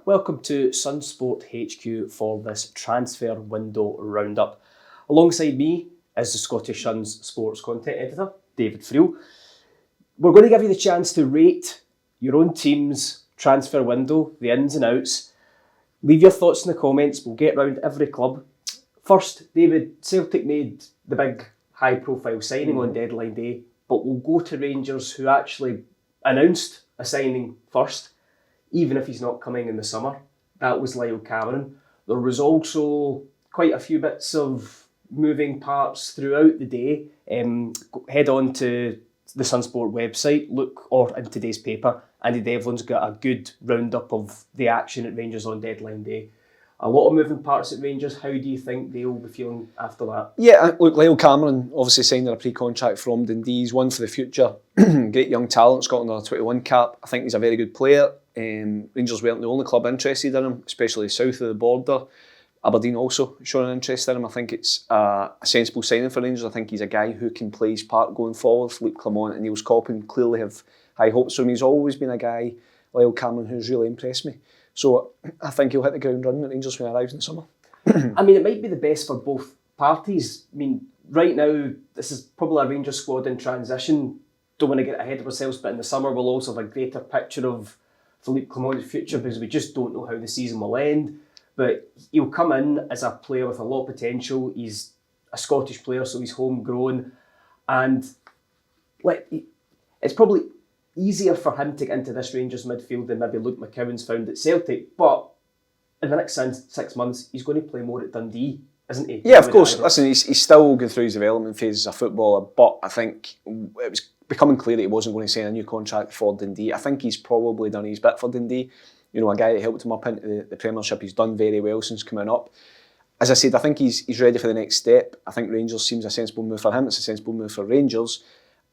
welcome to SunSport HQ for this transfer window roundup. Alongside me is the Scottish Sun's sports content editor, David Friel. We're going to give you the chance to rate your own team's transfer window, the ins and outs. Leave your thoughts in the comments, we'll get round every club. First, David, Celtic made the big high-profile signing on deadline day, but we'll go to Rangers, who actually announced a signing first, even if he's not coming in the summer. That was Lyle Cameron. There was also quite a few bits of moving parts throughout the day. Head on to the SunSport website, or in today's paper. Andy Devlin's got a good roundup of the action at Rangers on deadline day. A lot of moving parts at Rangers. How do you think they'll be feeling after that? Yeah, look, Lyle Cameron obviously signed a pre-contract from Dundee. He's one for the future. Great young talent, Scotland under 21 cap. I think he's a very good player. Rangers weren't the only club interested in him, especially south of the border. Aberdeen also showing an interest in him. I think it's a sensible signing for Rangers. I think he's a guy who can play his part going forward. Philippe Clement and Niels Coppin clearly have high hopes for him. He's always been a guy, Lyle Cameron, who's really impressed me. So I think he'll hit the ground running at Rangers when he arrives in the summer. I mean, it might be the best for both parties. I mean, right now, this is probably a Rangers squad in transition. Don't want to get ahead of ourselves, but in the summer we'll also have a greater picture of Philippe Clement's future because we just don't know how the season will end. But he'll come in as a player with a lot of potential. He's a Scottish player, so he's homegrown. And it's probably easier for him to get into this Rangers midfield than maybe Luke McCowan's found at Celtic. But in the next 6 months, he's going to play more at Dundee, isn't he? Yeah, of course. Listen, he's still going through his development phase as a footballer, but I think it was becoming clear that he wasn't going to sign a new contract for Dundee. I think he's probably done his bit for Dundee. You know, a guy that helped him up into the Premiership. He's done very well since coming up. As I said, I think he's ready for the next step. I think Rangers seems a sensible move for him. It's a sensible move for Rangers.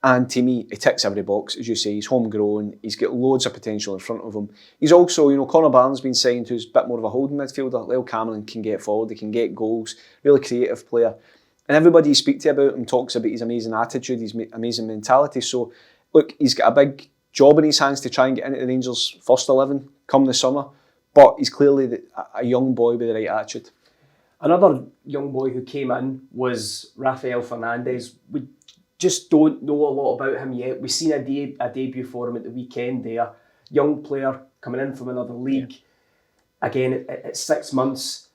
And to me, he ticks every box. As you say, he's homegrown. He's got loads of potential in front of him. He's also, you know, Connor Barnes been signed, who's a bit more of a holding midfielder. Lyle Cameron can get forward. He can get goals. Really creative player. And everybody you speak to about him talks about his amazing attitude, his amazing mentality. So, look, he's got a big job in his hands to try and get into the Rangers' first 11 come the summer. But he's clearly a young boy with the right attitude. Another young boy who came in was Rafael Fernandez. We just don't know a lot about him yet. We've seen a debut for him at the weekend there. Young player coming in from another league. Yeah. Again, at 6 months.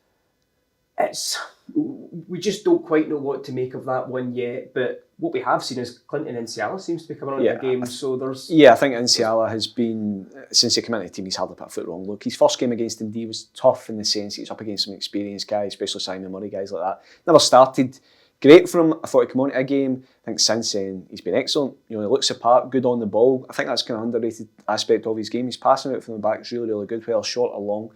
We just don't quite know what to make of that one yet. But what we have seen is Clinton Nsiala seems to be coming on the game. So there's... Yeah, I think Nsiala has been, since he came into the team, he's hardly put a foot wrong. Look, his first game against Dundee was tough in the sense he was up against some experienced guys, especially Simon Murray, guys like that. Never started great for him. I thought he'd come on to a game. I think since then he's been excellent. You know, he looks the part, good on the ball. I think that's kind of underrated aspect of his game. He's passing out from the back is really, really good, whether short or long.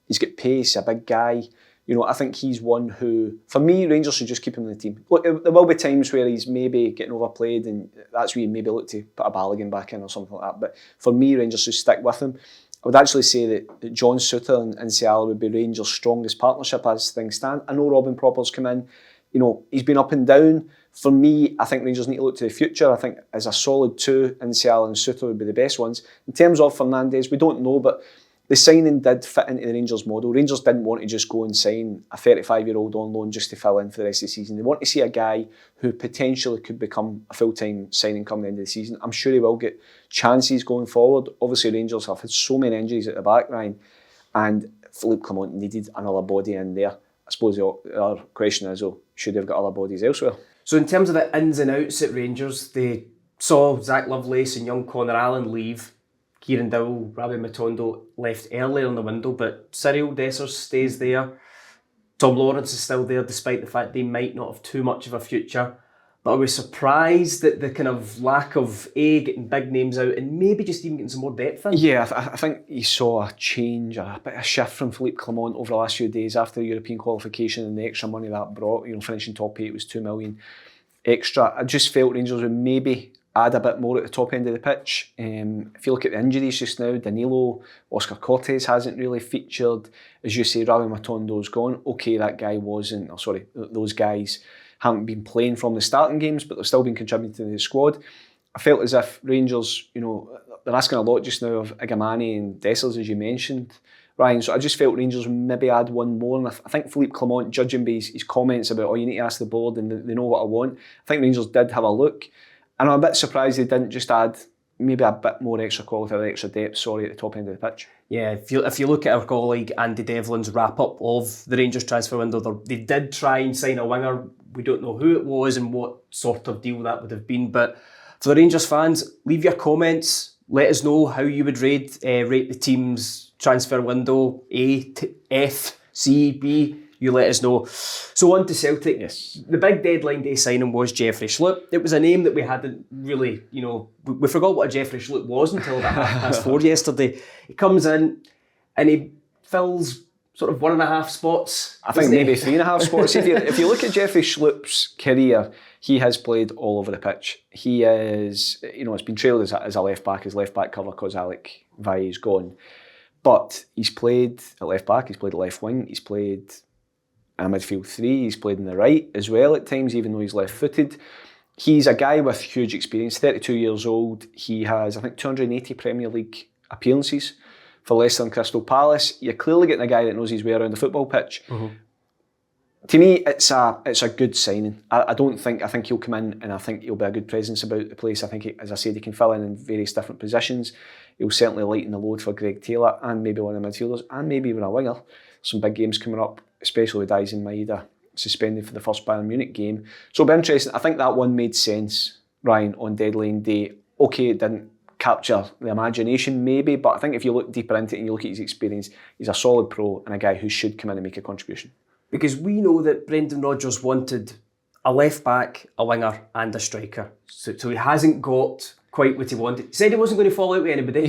He's got pace, a big guy. You know, I think he's one who, for me, Rangers should just keep him in the team. Look, there will be times where he's maybe getting overplayed and that's where you maybe look to put a Balogun back in or something like that. But for me, Rangers should stick with him. I would actually say that John Souttar and Nsiala would be Rangers' strongest partnership as things stand. I know Robin Propper's come in. You know, he's been up and down. For me, I think Rangers need to look to the future. I think as a solid two, Nsiala and Souttar would be the best ones. In terms of Fernandez, we don't know, but the signing did fit into the Rangers model. Rangers didn't want to just go and sign a 35-year-old on loan just to fill in for the rest of the season. They want to see a guy who potentially could become a full-time signing come the end of the season. I'm sure he will get chances going forward. Obviously, Rangers have had so many injuries at the back line, and Philippe Clement needed another body in there. I suppose our question is, should they have got other bodies elsewhere? So in terms of the ins and outs at Rangers, they saw Zach Lovelace and young Connor Allen leave. Kieran Dowell, Rabbi Matondo left earlier in the window, but Cyril Dessers stays there. Tom Lawrence is still there, despite the fact they might not have too much of a future. But I was surprised that the kind of lack of getting big names out and maybe just even getting some more depth in. Yeah, I think you saw a change, a bit of a shift from Philippe Clement over the last few days after the European qualification and the extra money that brought. You know, finishing top 8 was $2 million extra. I just felt Rangers would maybe add a bit more at the top end of the pitch. If you look at the injuries just now, Danilo, Oscar Cortes hasn't really featured. As you say, Rabbi Matondo's gone. Okay, that guy wasn't, those guys haven't been playing from the starting games, but they've still been contributing to the squad. I felt as if Rangers, you know, they're asking a lot just now of Igamani and Dessers, as you mentioned. Ryan. So I just felt Rangers maybe add one more, and I think Philippe Clement, judging by his comments about, oh, you need to ask the board and they know what I want, I think Rangers did have a look, and I'm a bit surprised they didn't just add maybe a bit more extra quality or extra depth, at the top end of the pitch. Yeah, if you look at our colleague Andy Devlin's wrap-up of the Rangers transfer window, they did try and sign a winger. We don't know who it was and what sort of deal that would have been, but for the Rangers fans, leave your comments. Let us know how you would rate the team's transfer window, A, F, C, B. You let us know. So on to Celtic. Yes. The big deadline day signing was Jeffrey Schlupp. It was a name that we hadn't really, we forgot what a Jeffrey Schlupp was until about 4:30 yesterday. He comes in and he fills sort of 1.5 spots. I think maybe 3.5 spots. If you look at Jeffrey Schlupp's career, he has played all over the pitch. He is, it's been trailed as a left back, his left back cover because Alec Valle is gone. But he's played at left back, he's played at left wing, he's played in a midfield three, he's played in the right as well at times, even though he's left-footed. He's a guy with huge experience, 32 years old. He has, I think, 280 Premier League appearances for Leicester and Crystal Palace. You're clearly getting a guy that knows his way around the football pitch. Mm-hmm. To me, it's a good signing. I think he'll come in and I think he'll be a good presence about the place. I think, as I said, he can fill in various different positions. He'll certainly lighten the load for Greg Taylor and maybe one of the midfielders and maybe even a winger. Some big games coming up, especially with Daizen Maeda suspended for the first Bayern Munich game. So it'll be interesting. I think that one made sense, Ryan, on deadline day. Okay, it didn't capture the imagination maybe, but I think if you look deeper into it and you look at his experience, he's a solid pro and a guy who should come in and make a contribution. Because we know that Brendan Rodgers wanted a left back, a winger and a striker. So he hasn't got quite what he wanted. He said he wasn't going to fall out with anybody.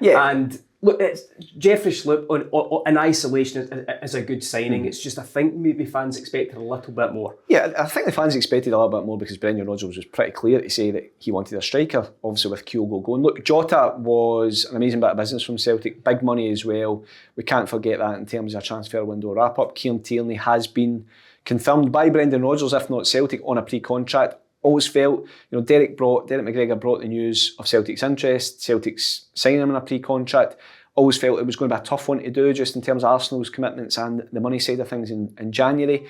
Yeah. And look, it's Jeffrey Schlupp in isolation is a good signing. It's just I think maybe fans expected a little bit more. Yeah, I think the fans expected a little bit more because Brendan Rodgers was pretty clear to say that he wanted a striker, obviously with Kyogo going. Look, Jota was an amazing bit of business from Celtic, big money as well. We can't forget that in terms of a transfer window wrap-up. Kieran Tierney has been confirmed by Brendan Rodgers, if not Celtic, on a pre-contract. Always felt, Derek McGregor brought the news of Celtic's interest, Celtic's signing him on a pre-contract. Always felt it was going to be a tough one to do just in terms of Arsenal's commitments and the money side of things in January.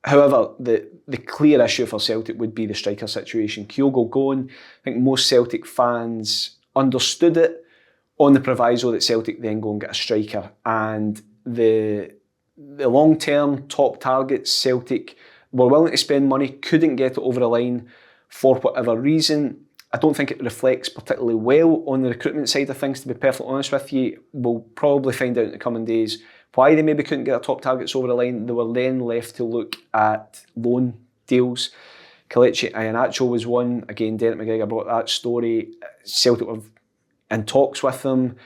However, the clear issue for Celtic would be the striker situation. Kyogo going, I think most Celtic fans understood it on the proviso that Celtic then go and get a striker. And the long-term top targets Celtic were willing to spend money, couldn't get it over the line for whatever reason. I don't think it reflects particularly well on the recruitment side of things, to be perfectly honest with you. We'll probably find out in the coming days why they maybe couldn't get their top targets over the line. They were then left to look at loan deals. Kelechi Iheanacho was one. Again, Derek McGregor brought that story. Celtic were in talks with him.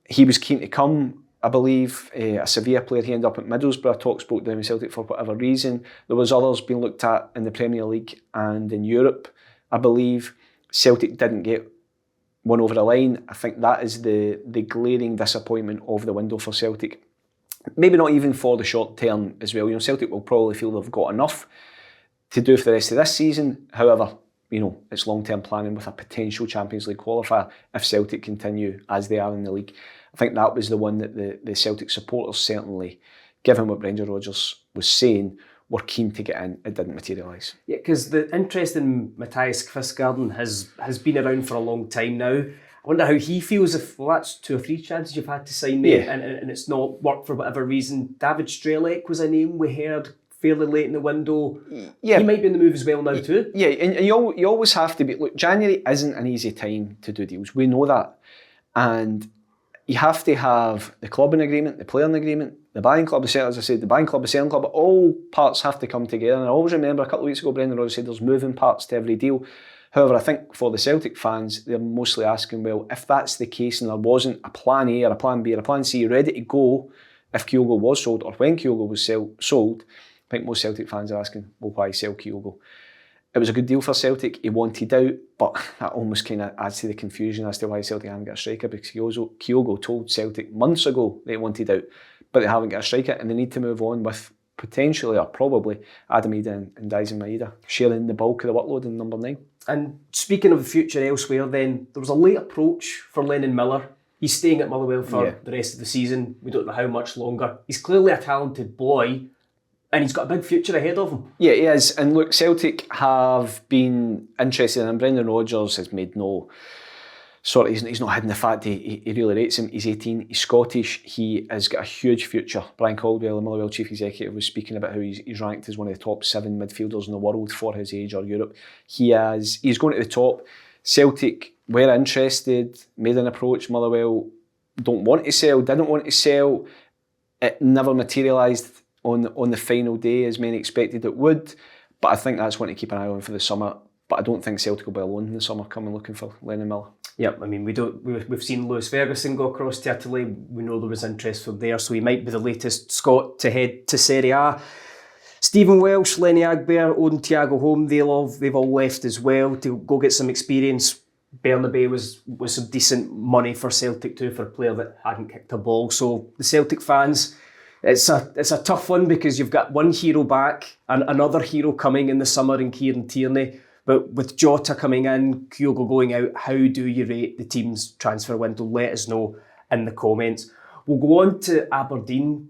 He was keen to come, I believe. A Sevilla player, he ended up at Middlesbrough. Talks broke down with Celtic for whatever reason. There was others being looked at in the Premier League and in Europe, I believe. Celtic didn't get one over the line. I think that is the glaring disappointment of the window for Celtic. Maybe not even for the short term as well. Celtic will probably feel they've got enough to do for the rest of this season. However, it's long-term planning with a potential Champions League qualifier if Celtic continue as they are in the league. I think that was the one that the Celtic supporters certainly, given what Brendan Rodgers was saying, were keen to get in. It didn't materialise. Yeah, because the interest in Matthias Kvistgaarden has been around for a long time now. I wonder how he feels if, that's 2 or 3 chances you've had to sign there and it's not worked for whatever reason. David Strelec was a name we heard fairly late in the window. Yeah. He might be in the move as well now too. Yeah, and you always have to be... Look, January isn't an easy time to do deals. We know that. And you have to have the club in agreement, the player in agreement, the buying club, as I said, the buying club, the selling club, all parts have to come together. And I always remember a couple of weeks ago, Brendan Rodgers said there's moving parts to every deal. However, I think for the Celtic fans, they're mostly asking, well, if that's the case and there wasn't a plan A or a plan B or a plan C ready to go if Kyogo was sold or when Kyogo was sold, I think most Celtic fans are asking, well, why sell Kyogo? It was a good deal for Celtic. He wanted out, but that almost kind of adds to the confusion as to why Celtic haven't got a striker, because Kyogo told Celtic months ago they wanted out, but they haven't got a striker and they need to move on with potentially or probably Adam Ida and Daizen Maeda sharing the bulk of the workload in number 9. And speaking of the future elsewhere then, there was a late approach for Lennon Miller He's staying at Motherwell for the rest of the season. We don't know how much longer. He's clearly a talented boy, and he's got a big future ahead of him. Yeah, he is. And look, Celtic have been interested in him. Brendan Rodgers has made no sort of, he's not hidden the fact he really rates him. He's 18, he's Scottish, he has got a huge future. Brian Caldwell, the Motherwell chief executive, was speaking about how he's ranked as one of the top 7 midfielders in the world for his age or Europe. He's going to the top. Celtic were interested, made an approach. Motherwell didn't want to sell. It never materialised on the final day as many expected it would. But I think that's one to keep an eye on for the summer. But I don't think Celtic will be alone in the summer coming looking for Lennon Miller. Yep, I mean we've seen Lewis Ferguson go across to Italy. We know there was interest from there, so he might be the latest Scot to head to Serie A. Stephen Welsh, Lenny Agbear, Odin Thiago Home, they've all left as well to go get some experience. Bernabei was some decent money for Celtic too, for a player that hadn't kicked a ball. So the Celtic fans, it's a tough one because you've got one hero back and another hero coming in the summer in Kieran Tierney. But with Jota coming in, Kyogo going out, how do you rate the team's transfer window? Let us know in the comments. We'll go on to Aberdeen.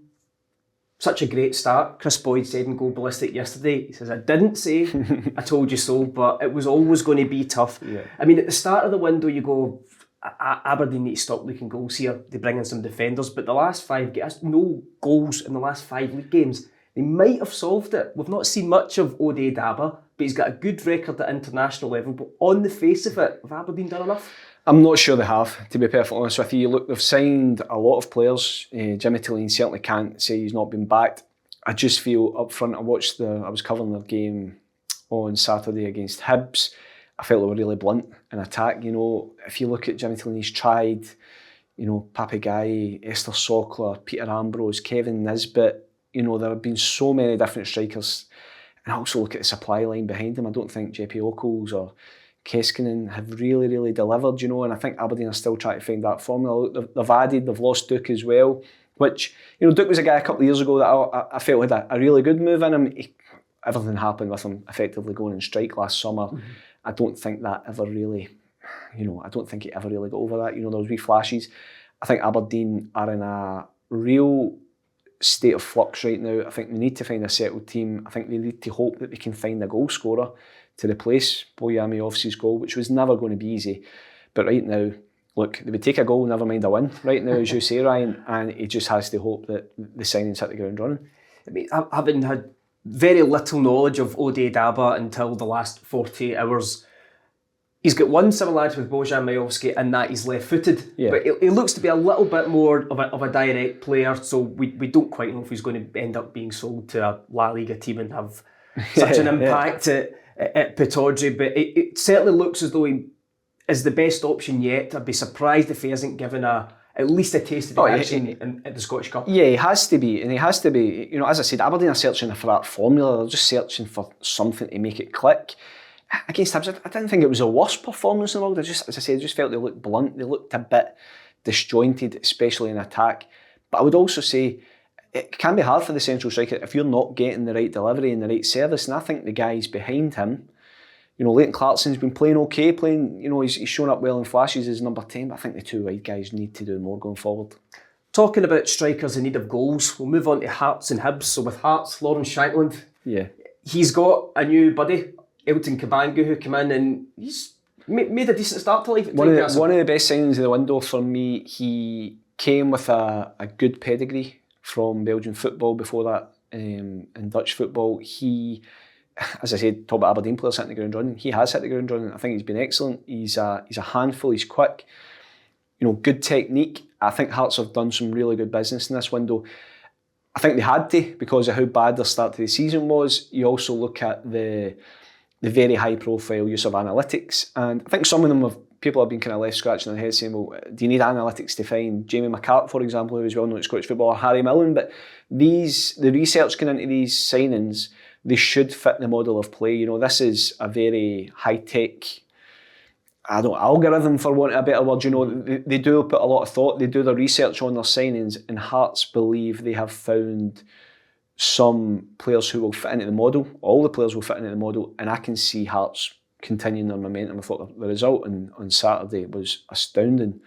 Such a great start. Chris Boyd said in Goal Ballistic yesterday, he says, I didn't say I told you so, but it was always going to be tough. Yeah. I mean, at the start of the window, you go, Aberdeen need to stop leaking goals here. They bring in some defenders, but the last 5 games, no goals in the last 5 league games. They might have solved it. We've not seen much of Ode Daba, but he's got a good record at international level. But on the face of it, have Aberdeen done enough? I'm not sure they have, to be perfectly honest with you. Look, they've signed a lot of players. Jimmy Tilleen certainly can't say he's not been backed. I just feel up front, I was covering their game on Saturday against Hibs. I felt they were really blunt in attack. You know, if you look at Jimmy Tilleen, he's tried, you know, Papagai, Esther Sokler, Peter Ambrose, Kevin Nisbet. You know, there have been so many different strikers. And also look at the supply line behind him. I don't think Jeppe Ockels or Keskinen have really delivered, you know, and I think Aberdeen are still trying to find that formula. They've lost Duke as well, which, you know, Duke was a guy a couple of years ago that I felt had a really good move in him. Everything happened with him effectively going on strike last summer. Mm-hmm. I don't think that ever really, you know, I don't think he ever really got over that. You know, there was wee flashes. I think Aberdeen are in a real state of flux right now. I think they need to find a settled team. I think they need to hope that they can find a goal scorer to replace Boyami Offs's goal, which was never going to be easy. But right now, look, they would take a goal, never mind a win. Right now, as you say, Ryan, and he just has to hope that the signings hit the ground running. I mean, having had very little knowledge of Ode Daba until the last 48 hours, he's got one similarity with Bojan Majovski in that he's left-footed, but he looks to be a little bit more of a direct player, so we don't quite know if he's going to end up being sold to a La Liga team and have such an impact at Pittodrie, but it certainly looks as though he is the best option yet. I'd be surprised if he hasn't given at least a taste of the action at the Scottish Cup. Yeah, he has to be, and he has to be. You know, as I said, Aberdeen are searching for that formula. They're just searching for something to make it click. Against Hibs, I didn't think it was the worst performance in the world. As I said, I just felt they looked blunt. They looked a bit disjointed, especially in attack. But I would also say it can be hard for the central striker if you're not getting the right delivery and the right service. And I think the guys behind him, you know, Leighton Clarkson's been playing okay, you know, he's shown up well in flashes as number 10, but I think the two wide guys need to do more going forward. Talking about strikers in need of goals, we'll move on to Hearts and Hibs. So with Hearts, Lawrence Shankland, he's got a new buddy, Elton Kabangu, who came in and he's made a decent start to life at one of the best signings of the window for me. He came with a good pedigree from Belgian football before that, in Dutch football. He, as I said, talk about Aberdeen players hitting the ground running. He has hit the ground running. I think he's been excellent. He's a handful. He's quick. You know, good technique. I think Hearts have done some really good business in this window. I think they had to because of how bad their start to the season was. You also look at the very high profile use of analytics, and I think some of them people have been kind of left scratching their heads saying, well, do you need analytics to find Jamie McCart, for example, who is well known at Scottish football, or Harry Millen? But the research going into these signings, they should fit the model of play. You know, this is a very high-tech, algorithm, for want of a better word. You know, they do put a lot of thought, they do the research on their signings, and Hearts believe they have found some players who will fit into the model. All the players will fit into the model, and I can see Hearts continuing their momentum. I thought the result on Saturday was astounding.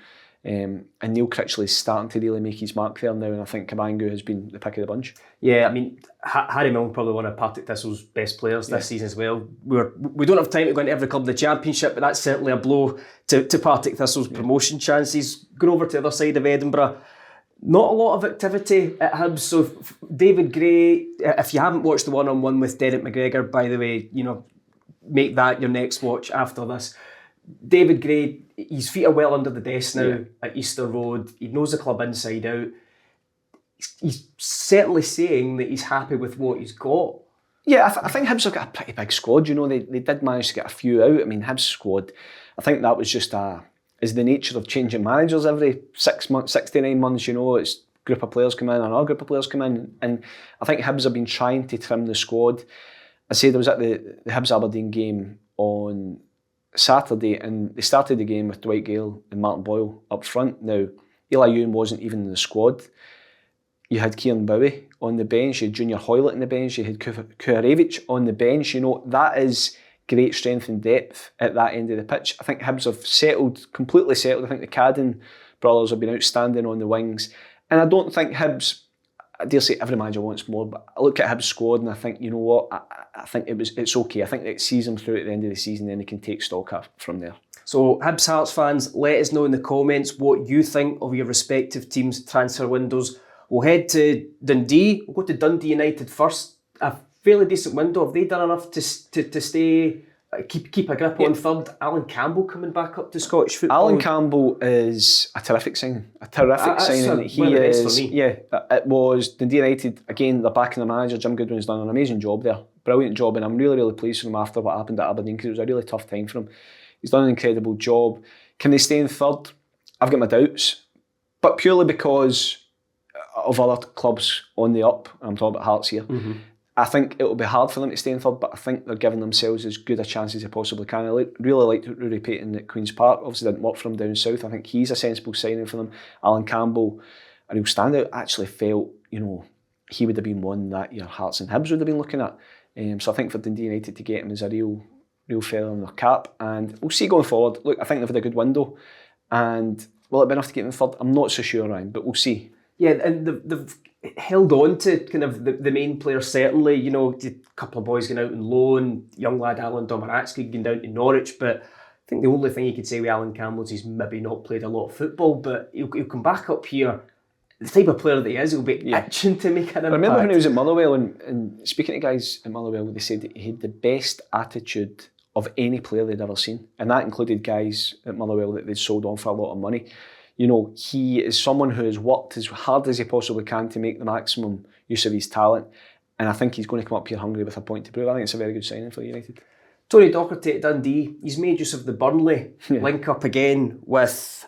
And Neil Critchley's starting to really make his mark there now, and I think Cabangu has been the pick of the bunch. Yeah, I mean, Harry Milne probably one of Partick Thistle's best players this season as well. We don't have time to go into every club in the Championship, but that's certainly a blow to Partick Thistle's promotion chances. Going over to the other side of Edinburgh, not a lot of activity at Hibs. So David Gray, if you haven't watched the one-on-one with Derek McGregor, by the way, make that your next watch after this. David Gray, his feet are well under the desk now at Easter Road. He knows the club inside out. He's certainly saying that he's happy with what he's got. Yeah, I think Hibs have got a pretty big squad. They did manage to get a few out. I mean, Hibs' squad, I think that was just is the nature of changing managers every 6 months, 6 to 9 months. It's a group of players come in, another group of players come in, and I think Hibs have been trying to trim the squad. I say there was at the Hibs Aberdeen game on Saturday, and they started the game with Dwight Gale and Martin Boyle up front. Now, Eli Ewan wasn't even in the squad. You had Kieran Bowie on the bench, you had Junior Hoylett on the bench, you had Kuharevich on the bench. That is great strength and depth at that end of the pitch. I think Hibs have completely settled. I think the Cadden brothers have been outstanding on the wings. And I don't think Hibs, I dare say every manager wants more, but I look at Hibs' squad and I think, you know what, I think it's okay. I think it sees them through at the end of the season, then they can take stock from there. So Hibs Hearts fans, let us know in the comments what you think of your respective teams' transfer windows. We'll head to Dundee. We'll go to Dundee United first. A fairly decent window. Have they done enough to stay, keep a grip on third? Alan Campbell coming back up to Scottish football. Alan Campbell is a terrific signing. He is. Yeah, it was Dundee United again. They're backing the manager. Jim Goodwin's done an amazing job there. Brilliant job, and I'm really, really pleased for him after what happened at Aberdeen, because it was a really tough time for him. He's done an incredible job. Can they stay in third? I've got my doubts, but purely because of other clubs on the up. I'm talking about Hearts here. Mm-hmm. I think it will be hard for them to stay in third, but I think they're giving themselves as good a chance as they possibly can. I really liked Rory Payton at Queen's Park. Obviously didn't work for him down south. I think he's a sensible signing for them. Alan Campbell, a real standout, actually felt, he would have been one that your Hearts and Hibs would have been looking at. So I think for Dundee United to get him is a real feather in their cap. And we'll see going forward. Look, I think they've had a good window. And will it be enough to get them third? I'm not so sure, Ryan, but we'll see. Yeah, and they've held on to kind of the main players, certainly. A couple of boys going out on loan, young lad Alan Domoratsky going down to Norwich, but I think the only thing you could say with Alan Campbell is he's maybe not played a lot of football, but he'll come back up here. The type of player that he is, he'll be itching to make an impact. I remember when he was at Motherwell, and speaking to guys at Motherwell, they said that he had the best attitude of any player they'd ever seen, and that included guys at Motherwell that they'd sold on for a lot of money. He is someone who has worked as hard as he possibly can to make the maximum use of his talent, and I think he's going to come up here hungry with a point to prove. I think it's a very good signing for United. Tony Docherty at Dundee, he's made use of the Burnley link up again with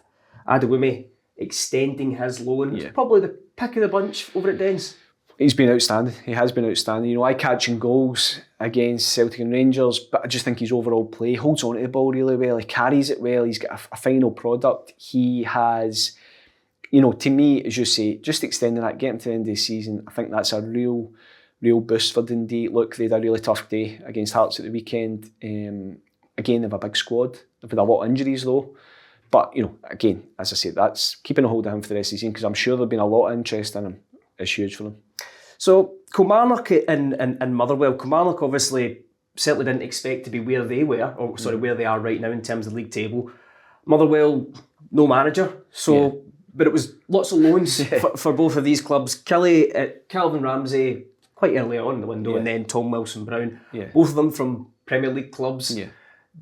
Adewumi extending his loan. It's probably the pick of the bunch over at Dens. He's been outstanding. He has been outstanding. Eye-catching goals against Celtic and Rangers, but I just think his overall play, holds on to the ball really well, he carries it well, he's got a final product. He has, to me, as you say, just extending that, getting to the end of the season, I think that's a real boost for Dundee. Look, they had a really tough day against Hearts at the weekend. Again, they have a big squad. They've had a lot of injuries though. But, again, as I said, that's keeping a hold of him for the rest of the season, because I'm sure there'll been a lot of interest in him. It's huge for them. So Kilmarnock and Motherwell. Kilmarnock obviously certainly didn't expect to be where they were, where they are right now in terms of the league table. Motherwell, no manager, but it was lots of loans for both of these clubs. Calvin Ramsey quite early on in the window, and then Tom Wilson-Brown. Both of them from Premier League clubs.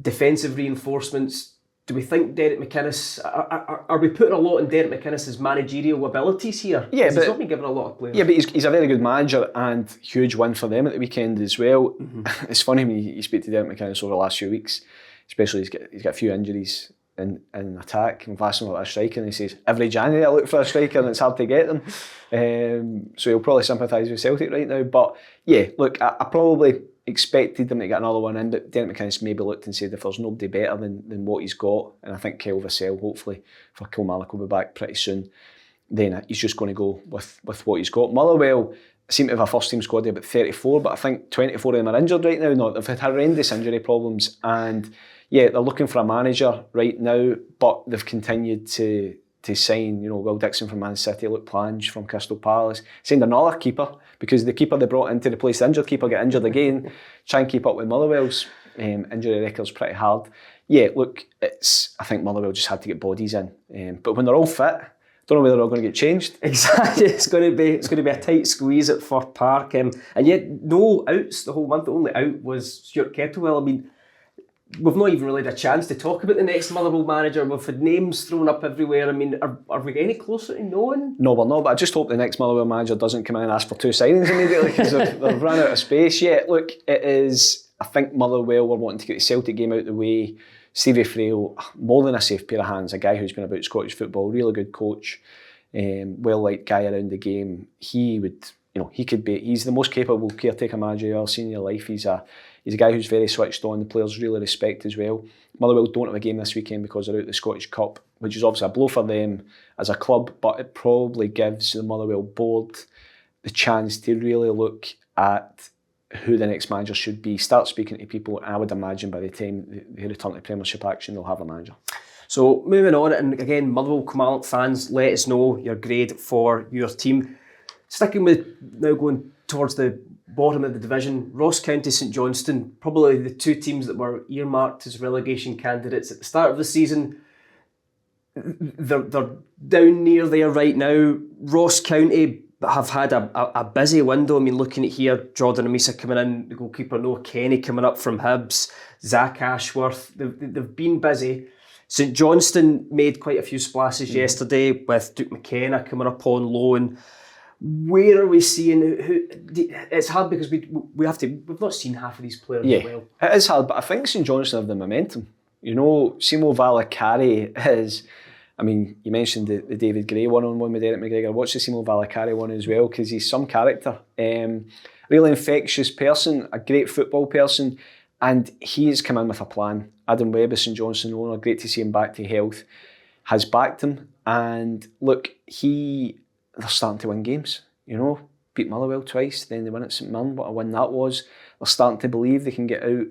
Defensive reinforcements. Do we think Derek McInnes, are we putting a lot in Derek McInnes' managerial abilities here? Yeah, but he's not been given a lot of players. Yeah, but he's a very good manager, and huge win for them at the weekend as well. Mm-hmm. It's funny when you speak to Derek McInnes over the last few weeks, especially he's got a few injuries in attack. I've asked him about a striker, and he says, every January I look for a striker and it's hard to get them. So he'll probably sympathise with Celtic right now. But yeah, look, I probably expected them to get another one in, but Derek McInnes maybe looked and said if there's nobody better than what he's got, and I think Kyle Vassell, hopefully for Kilmarnock, will be back pretty soon, then he's just going to go with what he's got. Motherwell seem to have a first team squad of about 34, but I think 24 of them are injured right now. They've had horrendous injury problems, and they're looking for a manager right now, but they've continued to to sign, Will Dixon from Man City, Luke Plange from Crystal Palace, signed another keeper because the keeper they brought in to replace the injured keeper got injured again. Try and keep up with Motherwell's injury record's pretty hard. Yeah, look, I think Motherwell just had to get bodies in, but when they're all fit, don't know whether they're all going to get changed. Exactly, it's going to be a tight squeeze at Fir Park, and yet no outs the whole month. The only out was Stuart Kettlewell. I mean, we've not even really had a chance to talk about the next Motherwell manager. We've had names thrown up everywhere. I mean, are we any closer to knowing? No, we're not, but I just hope the next Motherwell manager doesn't come in and ask for 2 signings immediately because they've run out of space. Yeah, look, it is, I think Motherwell were wanting to get the Celtic game out of the way. Stevie Friel, more than a safe pair of hands, a guy who's been about Scottish football, really good coach, well-liked guy around the game. He would, he's the most capable caretaker manager you've ever seen in your life. He's a guy who's very switched on. The players really respect as well. Motherwell don't have a game this weekend because they're out the Scottish Cup, which is obviously a blow for them as a club, but it probably gives the Motherwell board the chance to really look at who the next manager should be, start speaking to people, and I would imagine by the time they return to Premiership action, they'll have a manager. So moving on, and again, Motherwell Kilmarnock fans, let us know your grade for your team. Sticking with now going towards the bottom of the division, Ross County, St Johnstone, probably the 2 teams that were earmarked as relegation candidates at the start of the season. They're down near there right now. Ross County have had a busy window. I mean, looking at here, Jordan Amisa coming in, the goalkeeper Noah Kenny coming up from Hibs, Zach Ashworth. They've been busy. St Johnstone made quite a few splashes yesterday with Duke McKenna coming up on loan. Where are we seeing who? It's hard because we've not seen half of these players as well. It is hard, but I think St Johnstone have the momentum. Simo Valakari is. I mean, you mentioned the David Gray one-on-one with Eric McGregor. Watch the Simo Valakari one as well because he's some character. Really infectious person, a great football person, and he has come in with a plan. Adam Webb, St Johnstone owner, great to see him back to health, has backed him. And look, they're starting to win games. Beat Motherwell twice, then they win at St Mirren. What a win that was. They're starting to believe they can get out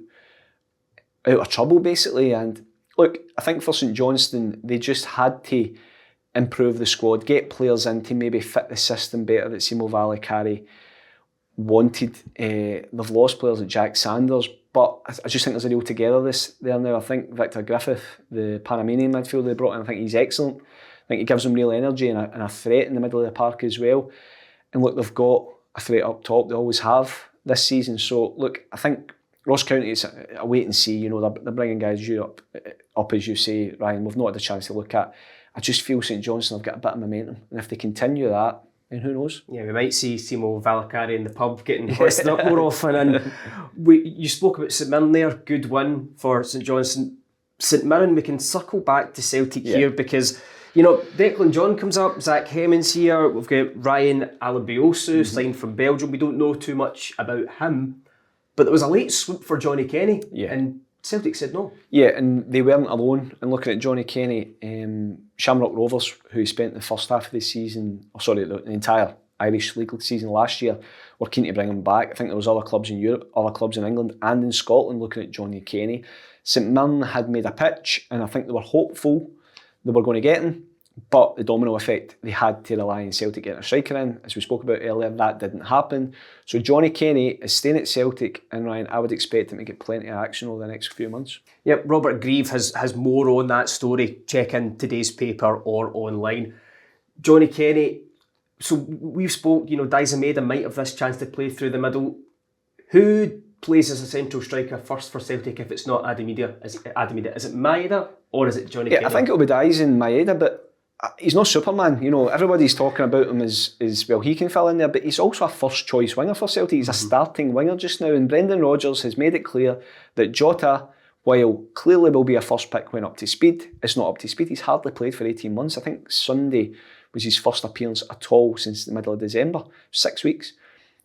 of trouble, basically. And look, I think for St Johnstone, they just had to improve the squad, get players in to maybe fit the system better that Simo Valakari wanted. They've lost players like Jack Sanders, but I just think there's a real togetherness there now. I think Victor Griffith, the Panamanian midfielder they brought in, I think he's excellent. I think he gives them real energy and a threat in the middle of the park as well. And look, they've got a threat up top. They always have this season. So look, I think Ross County is a wait and see. They're bringing guys up as you say, Ryan. We've not had a chance to look at. I just feel St Johnstone have got a bit of momentum, and if they continue that, then who knows? Yeah, we might see Simo Valakari in the pub getting hoisted up more often. And you spoke about St Mirren there. Good win for St Johnstone. St Mirren, we can circle back to Celtic here because Declan John comes up, Zach Hemmings here. We've got Ryan Alabiosu signed from Belgium. We don't know too much about him. But there was a late swoop for Johnny Kenny, and Celtic said no. Yeah, and they weren't alone in looking at Johnny Kenny. Shamrock Rovers, who spent the first half of the season, the entire Irish league season last year, were keen to bring him back. I think there was other clubs in Europe, other clubs in England and in Scotland looking at Johnny Kenny. St Mirren had made a pitch, and I think they were hopeful they were going to get him. But the domino effect, they had to rely on Celtic getting a striker in. As we spoke about earlier, that didn't happen. So Johnny Kenny is staying at Celtic, and Ryan, I would expect him to get plenty of action over the next few months. Yep, Robert Grieve has more on that story. Check in today's paper or online. Johnny Kenny, so we've spoke, Daizen Maeda might have this chance to play through the middle. Who plays as a central striker first for Celtic if it's not Adam Maeda? Is it Maeda or is it Johnny Kenny? I think it'll be Daizen Maeda, but he's not Superman. Everybody's talking about him as well, he can fill in there, but he's also a first choice winger for Celtic. He's a starting winger just now, and Brendan Rodgers has made it clear that Jota, while clearly will be a first pick when up to speed, is not up to speed. He's hardly played for 18 months. I think Sunday was his first appearance at all since the middle of December, 6 weeks.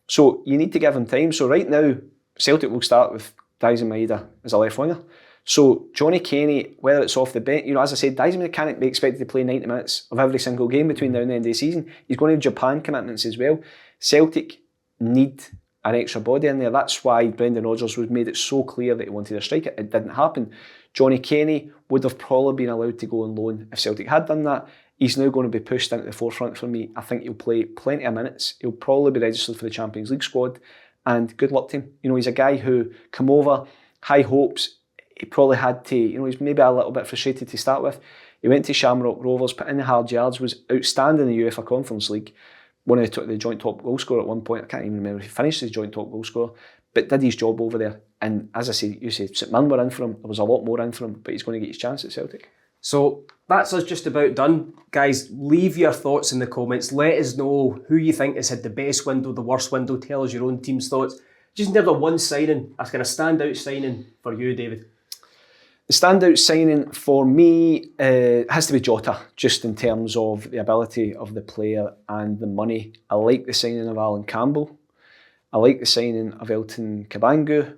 So you need to give him time. So right now, Celtic will start with Daizen Maeda as a left winger. So Johnny Kenny, whether it's off the bench, as I said, Daizen Maeda can't be expected to play 90 minutes of every single game between now and the end of the season. He's going to have Japan commitments as well. Celtic need an extra body in there. That's why Brendan Rodgers was made it so clear that he wanted a striker. It didn't happen. Johnny Kenny would have probably been allowed to go on loan if Celtic had done that. he's now going to be pushed into the forefront for me. I think he'll play plenty of minutes. He'll probably be registered for the Champions League squad, and good luck to him. You know, he's a guy who come over, high hopes. He probably had to, you know, he's maybe a little bit frustrated to start with. He went to Shamrock Rovers, put in the hard yards, was outstanding in the UEFA Conference League, one of the joint top goal scorer at one point. I can't even remember if he finished as joint top goal scorer, but did his job over there. And as I say, you said St Mirren were in for him. There was a lot more in for him, but he's going to get his chance at Celtic. So that's us just about done. Guys, leave your thoughts in the comments. Let us know who you think has had the best window, the worst window. Tell us your own team's thoughts. Just in terms of one signing, a kind of standout signing for you, David. The standout signing for me has to be Jota, just in terms of the ability of the player and the money. I like the signing of Alan Campbell. I like the signing of Elton Kabangu.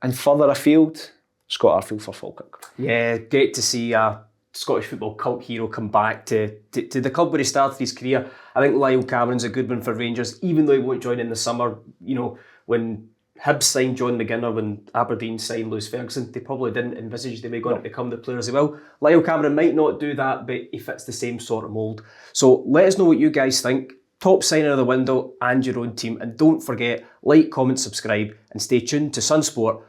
And further afield, Scott Arfield for Falkirk. Yeah, great to see a Scottish football cult hero come back to the club where he started his career. I think Lyle Cameron's a good one for Rangers, even though he won't join in the summer. You know, when Hibs signed John McGinner, when Aberdeen signed Lewis Ferguson, they probably didn't envisage they were going to become the players they will. Lyle Cameron might not do that, but he fits the same sort of mould. So let us know what you guys think. Top signing of the window and your own team. And don't forget, like, comment, subscribe, and stay tuned to SunSport